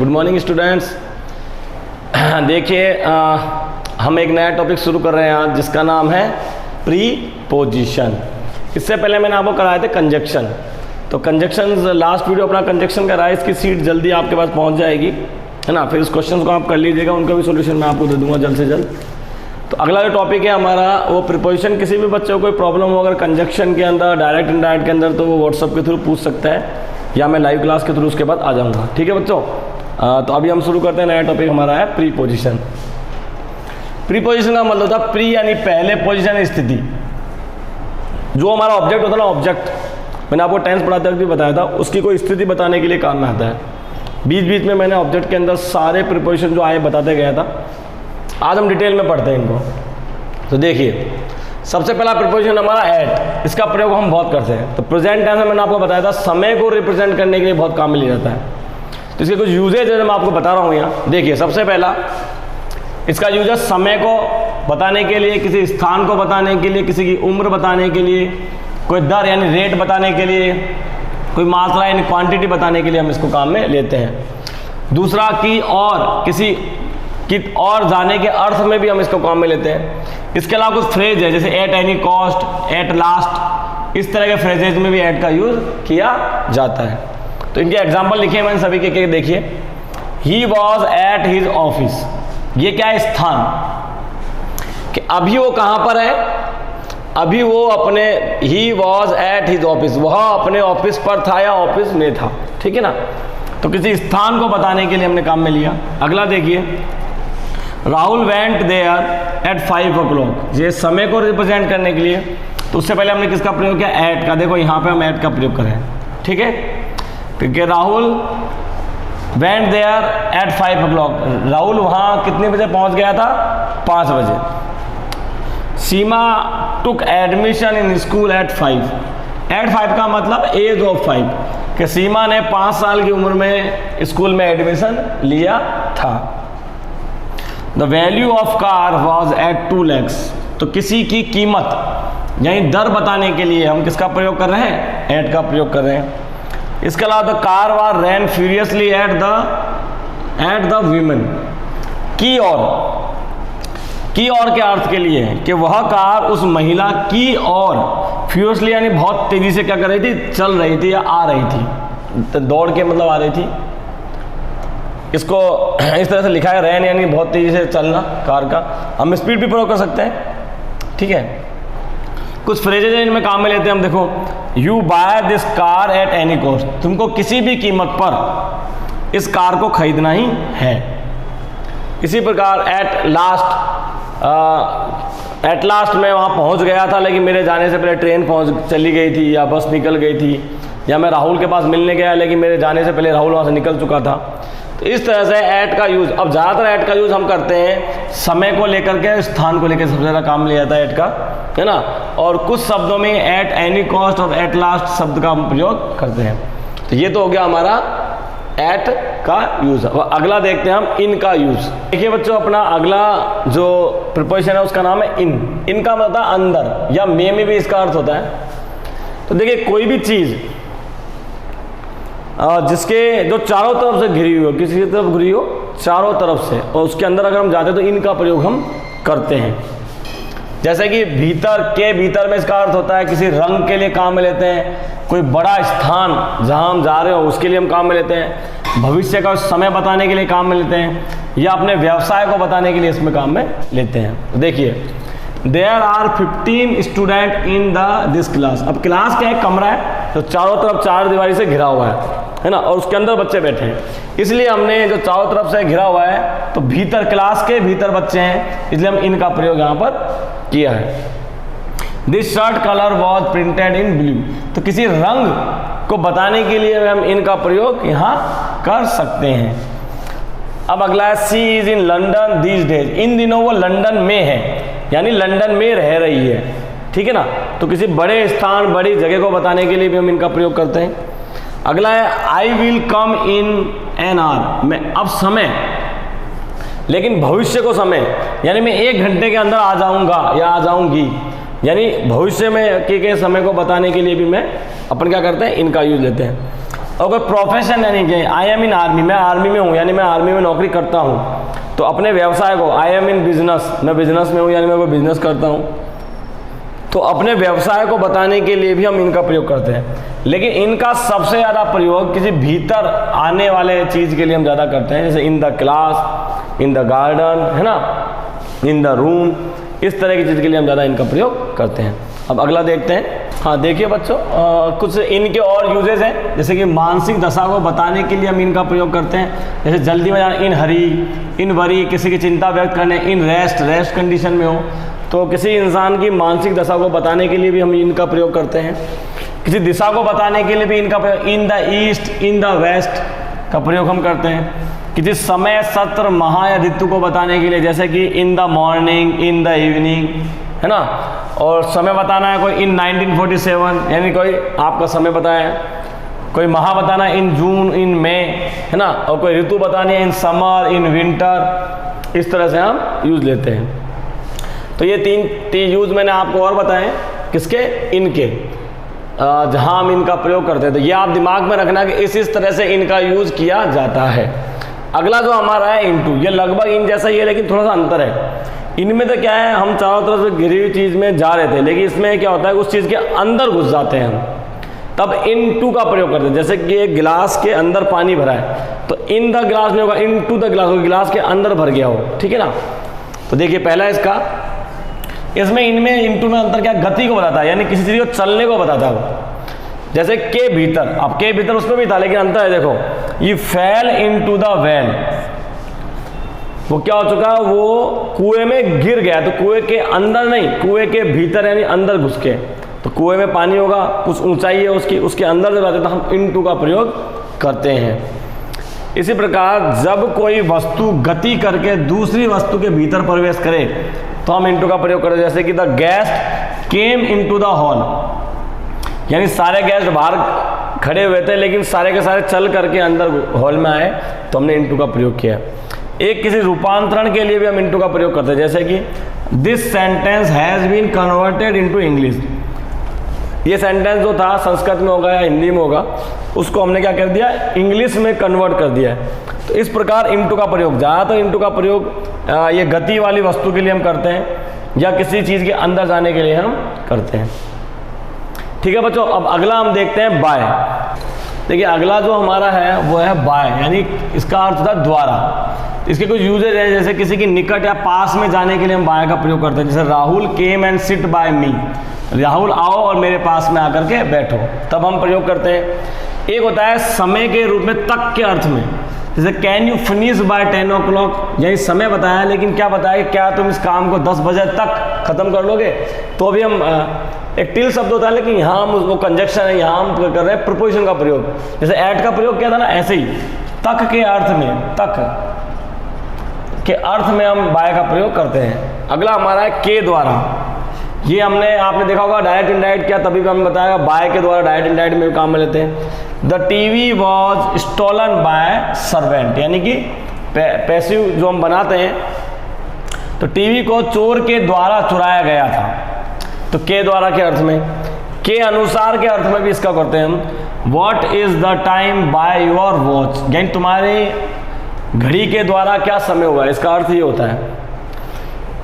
Good morning students. देखिए हम एक नया टॉपिक शुरू कर रहे हैं आज, जिसका नाम है प्रीपोजिशन। इससे पहले मैंने आपको कराए थे कंजक्शन। तो कंजक्शन लास्ट वीडियो अपना कंजक्शन का रहा है, इसकी सीट जल्दी आपके पास पहुंच जाएगी, है ना। फिर इस क्वेश्चन को आप कर लीजिएगा, उनका भी सोल्यूशन मैं आपको दे दूंगा जल्द से जल्द। तो अगला जो टॉपिक है हमारा वो प्रीपोजिशन। किसी भी बच्चे को कोई प्रॉब्लम हो अगर कंजक्शन के अंदर, डायरेक्ट इनडायरेक्ट के अंदर, तो वो व्हाट्सअप के थ्रू पूछ सकता है या मैं लाइव क्लास के थ्रू उसके बाद आ जाऊँगा। ठीक है बच्चों। तो अभी हम शुरू करते हैं, नया टॉपिक हमारा है प्रीपोजिशन। प्रीपोजिशन का मतलब था प्री यानी पहले, पोजिशन स्थिति। जो हमारा ऑब्जेक्ट होता है ना, ऑब्जेक्ट मैंने आपको टेंस पढ़ाते वक्त भी बताया था, उसकी कोई स्थिति बताने के लिए काम में आता है। बीच बीच में मैंने ऑब्जेक्ट के अंदर सारे प्रीपोजिशन जो आए बताते गया था। आज हम डिटेल में पढ़ते हैं इनको। तो देखिए सबसे पहला प्रीपोजिशन हमारा एट। इसका प्रयोग हम बहुत करते हैं। तो प्रेजेंट टेंस में मैंने आपको बताया था समय को रिप्रेजेंट करने के लिए बहुत काम में लिया जाता है। तो इसके कुछ यूजेज है मैं आपको बता रहा हूँ यहाँ। देखिए सबसे पहला इसका यूजेज समय को बताने के लिए, किसी स्थान को बताने के लिए, किसी की उम्र बताने के लिए, कोई दर यानी रेट बताने के लिए, कोई मात्रा यानी क्वांटिटी बताने के लिए हम इसको काम में लेते हैं। दूसरा की और, किसी की और जाने के अर्थ में भी हम इसको काम में लेते हैं। इसके अलावा कुछ फ्रेज है जैसे eight any cost, at last, इस तरह के फ्रेजेज में भी एट का यूज किया जाता है। तो इनके एग्जाम्पल लिखे हैं मैंने सभी के देखिए। He was at his office, ये क्या है, स्थान कि अभी वो कहाँ पर है, अभी वो अपने, he was at his office, वह अपने ऑफिस पर था या ऑफिस में था। ठीक है ना। तो किसी स्थान को बताने के लिए हमने काम में लिया। अगला देखिए, Rahul went there at 5 o'clock, ये समय को रिप्रेजेंट करने के लिए। तो उससे पहले हमने किसका प्रयोग किया, एट का। देखो यहाँ पे हम एट का प्रयोग करें। ठीक है, क्योंकि Rahul went there at 5 o'clock, Rahul वहाँ कितने बजे पहुँच गया था, 5 बजे। Seema took admission in school at 5, at 5 का मतलब एज ऑफ 5, कि सीमा ने 5 साल की उम्र में स्कूल में एडमिशन लिया था। The value of car was at 2 lakhs, तो किसी की कीमत यानी दर बताने के लिए हम किसका प्रयोग कर रहे हैं, एट का प्रयोग कर रहे हैं। इसके अलावा the car war ran furiously at the women, की और के अर्थ के लिए है कि वह कार उस महिला की और फ्यूरियसली यानी बहुत तेजी से क्या कर रही थी, चल रही थी या आ रही थी, तो दौड़ के मतलब आ रही थी। इसको इस तरह से लिखा है, रैन यानी बहुत तेजी से चलना कार का। हम स्पीड भी प्रयोग कर सकते हैं। ठीक है, कुछ फ्रेजेज हैं इनमें काम में लेते हैं हम। देखो, you buy this car at any cost, तुमको किसी भी कीमत पर इस कार को खरीदना ही है। इसी प्रकार एट लास्ट मैं वहाँ पहुँच गया था, लेकिन मेरे जाने से पहले ट्रेन चली गई थी या बस निकल गई थी, या मैं राहुल के पास मिलने गया लेकिन मेरे जाने से पहले राहुल वहाँ से निकल चुका था। तो इस तरह से एट का यूज़, अब ज़्यादातर एट का यूज़ हम करते हैं समय को लेकर के, स्थान को लेकर सबसे ज़्यादा काम लिया जाता है एट का, है ना। और कुछ शब्दों में एट एनी कॉस्ट और एट लास्ट शब्द का हम प्रयोग करते हैं। तो ये तो हो गया हमारा एट का यूज़। अब अगला देखते हैं हम इन का यूज़। देखिए बच्चों, अपना अगला जो प्रीपोजिशन है उसका नाम है इन। इन का मतलब अंदर या में भी इसका अर्थ होता है। तो देखिए कोई भी चीज़ जिसके जो चारों तरफ से घिरी हुई हो, किसी की तरफ घिरी हो चारों तरफ से, और उसके अंदर अगर हम जाते हैं तो इनका प्रयोग हम करते हैं। जैसे कि भीतर, के भीतर में इसका अर्थ होता है किसी रंग के लिए काम में लेते हैं, कोई बड़ा स्थान जहां हम जा रहे हो उसके लिए हम काम में लेते हैं, भविष्य का समय बताने के लिए काम में लेते हैं, या अपने व्यवसाय को बताने के लिए इसमें काम में लेते हैं। तो देखिए, there are 15 student in this class. अब क्लास क्या है, कमरा है, तो चारों तरफ चार दीवारी से घिरा हुआ है ना, और उसके अंदर बच्चे बैठे हैं। इसलिए हमने जो चारों तरफ से घिरा हुआ है, तो भीतर, क्लास के भीतर बच्चे हैं, इसलिए हम इनका प्रयोग यहाँ पर किया है। This shirt colour was printed in blue, तो किसी रंग को बताने के लिए हम इनका प्रयोग यहाँ कर सकते हैं। अब अगला है, she is in London these days, इन दिनों वो लंदन में है, यानी लंदन में रह रही है। ठीक है ना। तो किसी बड़े स्थान, बड़ी जगह को बताने के लिए भी हम इनका प्रयोग करते हैं। अगला है, I will come in an hour, मैं अब समय, लेकिन भविष्य को समय, यानी मैं 1 घंटे के अंदर आ जाऊंगा या आ जाऊंगी, यानी भविष्य में के समय को बताने के लिए भी मैं अपन क्या करते हैं, इनका यूज लेते हैं। और कोई प्रोफेशन यानी कि आई एम इन आर्मी, मैं आर्मी में हूँ यानी मैं आर्मी में नौकरी करता हूँ। तो अपने व्यवसाय को आई एम इन बिजनेस, मैं बिजनेस में हूँ यानी मैं कोई बिजनेस करता हूँ। तो अपने व्यवसाय को बताने के लिए भी हम इनका प्रयोग करते हैं, लेकिन इनका सबसे ज़्यादा प्रयोग किसी भीतर आने वाले चीज़ के लिए हम ज़्यादा करते हैं, जैसे in the class, in the garden, है ना, इन द रूम, इस तरह की चीज़ के लिए हम ज़्यादा इनका प्रयोग करते हैं। अब अगला देखते हैं। हाँ देखिए बच्चों, कुछ इनके और यूजेज हैं, जैसे कि मानसिक दशा को बताने के लिए हम इनका प्रयोग करते हैं, जैसे जल्दी में जाना, इन हरी, इन वरी, किसी की चिंता व्यक्त करने, इन रेस्ट कंडीशन में हो, तो किसी इंसान की मानसिक दशा को बताने के लिए भी हम इनका प्रयोग करते हैं। किसी दिशा को बताने के लिए भी इनका प्रयोग, in the east, in the west का प्रयोग हम करते हैं। किसी समय, सत्र, माह या ऋतु को बताने के लिए, जैसे कि in the morning, in the evening, है ना। और समय बताना है कोई इन 1947 यानी कोई आपका समय बताया है, कोई माह बताना है इन जून, इन मई, है ना, और कोई ऋतु बतानी है इन समर, इन विंटर, इस तरह से हम यूज लेते हैं। तो ये तीन यूज मैंने आपको और बताए, किसके, इनके, जहाँ हम इनका प्रयोग करते हैं। तो ये आप दिमाग में रखना कि इस तरह से इनका यूज किया जाता है। अगला जो हमारा है इनटू, ये लगभग इन जैसा ही है लेकिन थोड़ा सा अंतर है। इनमें तो क्या है, हम चारों तरफ से घिरी हुई चीज़ में जा रहे थे, लेकिन इसमें क्या होता है उस चीज़ के अंदर घुस जाते हैं हम, तब इनटू का प्रयोग करते हैं। जैसे कि एक गिलास के अंदर पानी भरा है तो इन द गिलास में होगा, इनटू द गिलास, गिलास के अंदर भर गया हो, ठीक है ना। तो देखिए पहला इसका, इसमें इनमें इनटू में अंतर क्या, गति को बताता है, यानी किसी चीज़ को चलने को बताता है वो। जैसे के भीतर, अब के भीतर उसमें भी था लेकिन अंतर है, देखो ये फेल इनटू द वेल, वो क्या हो चुका, वो कुएं में गिर गया। तो कुएं के अंदर नहीं, कुएं के भीतर यानी अंदर घुस के। तो कुएं में पानी होगा, कुछ ऊंचाई है उसकी, उसके अंदर जब आते तो हम इनटू का प्रयोग करते हैं। इसी प्रकार जब कोई वस्तु गति करके दूसरी वस्तु के भीतर प्रवेश करे तो हम इनटू का प्रयोग करते हैं। जैसे कि the guest came into the hall, यानी सारे गेस्ट बाहर खड़े हुए थे लेकिन सारे के सारे चल करके अंदर हॉल में आए, तो हमने इनटू का प्रयोग किया। एक किसी रूपांतरण के लिए भी हम इनटू का प्रयोग करते हैं, जैसे कि this sentence has been converted into English, ये सेंटेंस जो था संस्कृत में होगा या हिंदी में होगा, उसको हमने क्या कर दिया, इंग्लिश में कन्वर्ट कर दिया है। तो इस प्रकार इनटू का प्रयोग, ज़्यादातर इनटू का प्रयोग ये गति वाली वस्तु के लिए हम करते हैं या किसी चीज़ के अंदर जाने के लिए हम करते हैं। ठीक है बच्चों, अब अगला हम देखते हैं बाय। देखिए अगला जो हमारा है वो है बाय, यानी इसका अर्थ होता है द्वारा। इसके कुछ यूजेज हैं, जैसे किसी की निकट या पास में जाने के लिए हम बाय का प्रयोग करते हैं। जैसे Rahul came and sit by me, Rahul आओ और मेरे पास में आकर के बैठो, तब हम प्रयोग करते हैं। एक होता है समय के रूप में तक के अर्थ में, जैसे can you finish bye 10 o'clock, यही समय बताया लेकिन क्या बताया कि क्या तुम इस काम को 10 बजे तक खत्म कर लोगे। तो अभी हम एक टिल शब्द होता है लेकिन यहाँ हम वो कंजक्शन है, यहाँ हम कर रहे हैं प्रपोजिशन का प्रयोग। जैसे एट का प्रयोग किया था ना, ऐसे ही तक के अर्थ में, तक के अर्थ में हम बाय का प्रयोग करते हैं। अगला हमारा है के द्वारा, ये हमने आपने देखा होगा डायरेक्ट इनडायरेक्ट क्या, तभी भी हमने बताया बाय के द्वारा डायरेक्ट इनडायरेक्ट में भी काम में लेते हैं। The TV was stolen by servant, यानी कि पैसिव जो हम बनाते हैं, तो टीवी को चोर के द्वारा चुराया गया था, तो के द्वारा के अर्थ में। के अनुसार के अर्थ में भी इसका करते हैं हम। What is the time by your watch, यानी तुम्हारे घड़ी के द्वारा क्या समय हुआ, इसका अर्थ ये होता है।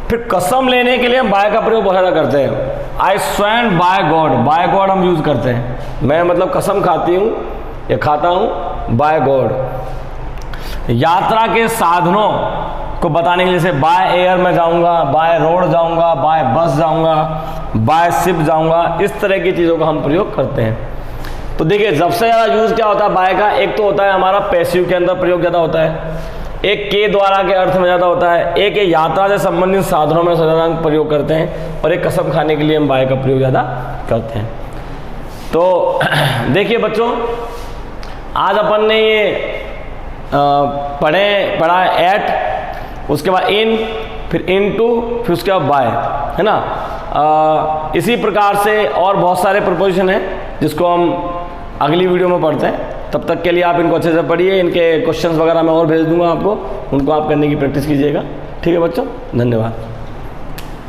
फिर कसम लेने के लिए हम बाय का प्रयोग बहुत ज़्यादा करते हैं। I swear by God, by God हम यूज़ करते हैं, मैं मतलब कसम खाती हूँ या खाता हूँ बाय गॉड। यात्रा के साधनों को बताने के लिए, जैसे बाय एयर में जाऊँगा, बाय रोड जाऊँगा, बाय बस जाऊँगा, बाय शिप जाऊँगा, इस तरह की चीज़ों का हम प्रयोग करते हैं। तो देखिए सबसे ज़्यादा यूज़ क्या होता है बाय का, एक तो होता है हमारा पैसिव के अंदर प्रयोग ज़्यादा होता है, एक के द्वारा के अर्थ में ज़्यादा होता है, एक यात्रा से संबंधित साधनों में ज़्यादा प्रयोग करते हैं, और एक कसम खाने के लिए हम बाय का प्रयोग ज़्यादा करते हैं। तो देखिए बच्चों, आज अपन ने ये पढ़ा एट, उसके बाद इन, फिर इनटू, फिर उसके बाद बाय, है ना। इसी प्रकार से और बहुत सारे प्रपोजिशन हैं जिसको हम अगली वीडियो में पढ़ते हैं। तब तक के लिए आप इनको अच्छे से पढ़िए, इनके क्वेश्चंस वगैरह मैं और भेज दूंगा आपको, उनको आप करने की प्रैक्टिस कीजिएगा। ठीक है बच्चों, धन्यवाद।